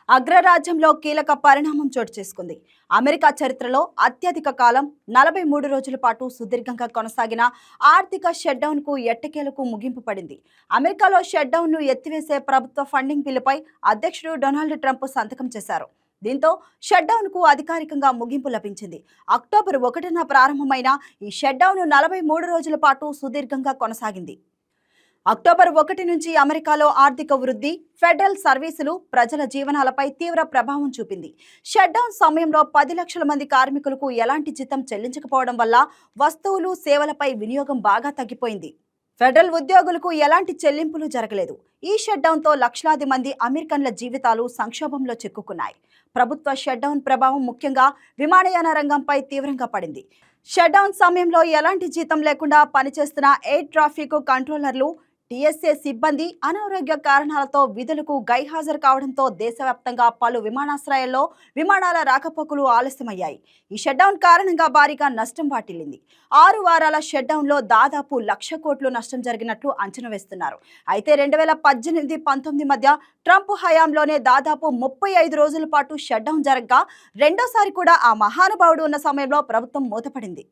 అగ్రరాజ్యంలో కీలక పరిణామం చోటు చేసుకుంది. అమెరికా చరిత్రలో అత్యధిక కాలం 43 రోజుల పాటు సుదీర్ఘంగా కొనసాగిన ఆర్థిక షట్డౌన్కు ఎట్టకేలకు ముగింపు పడింది. అమెరికాలో షట్డౌన్ను ఎత్తివేసే ప్రభుత్వ ఫండింగ్ బిల్లుపై అధ్యక్షుడు డొనాల్డ్ ట్రంప్ సంతకం చేశారు. దీంతో షట్డౌన్కు అధికారికంగా ముగింపు లభించింది. అక్టోబర్ 1న ప్రారంభమైన ఈ షట్డౌన్ 43 రోజుల పాటు సుదీర్ఘంగా కొనసాగింది. అక్టోబర్ 1 నుంచి అమెరికాలో ఆర్థిక వృద్ధి, ఫెడరల్ సర్వీసులు ప్రజల జీవనాలపై తీవ్ర ప్రభావం చూపింది. షట్డౌన్ సమయంలో 10 లక్షల మంది కార్మికులకు ఎలాంటి జీతం చెల్లించకపోవడం వల్ల వస్తువులు, సేవలపై వినియోగం బాగా తగ్గిపోయింది. ఫెడరల్ ఉద్యోగులకు ఎలాంటి చెల్లింపులు జరగలేదు. ఈ షట్డౌన్తో లక్షలాది మంది అమెరికన్ల జీవితాలు సంక్షోభంలో చిక్కుకున్నాయి. ప్రభుత్వ షట్డౌన్ ప్రభావం ముఖ్యంగా విమానయాన రంగంపై తీవ్రంగా పడింది. షట్డౌన్ సమయంలో ఎలాంటి జీతం లేకుండా పనిచేస్తున్న ఎయిర్ ట్రాఫిక్ కంట్రోలర్లు, టీఎస్ఏ సిబ్బంది అనారోగ్య కారణాలతో విధులకు గైహాజరు కావడంతో దేశవ్యాప్తంగా పలు విమానాశ్రయాల్లో విమానాల రాకపోకలు ఆలస్యమయ్యాయి. ఈ షట్డౌన్ కారణంగా భారీగా నష్టం వాటిల్లింది. 6 వారాల షట్డౌన్లో దాదాపు 1,00,000 కోట్లు నష్టం జరిగినట్లు అంచనా వేస్తున్నారు. అయితే 2018-19 మధ్య ట్రంప్ హయాంలోనే దాదాపు 35 రోజుల పాటు షట్డౌన్ జరగగా రెండోసారి కూడా ఆ మహానుభావుడు ఉన్న సమయంలో ప్రభుత్వం మూతపడింది.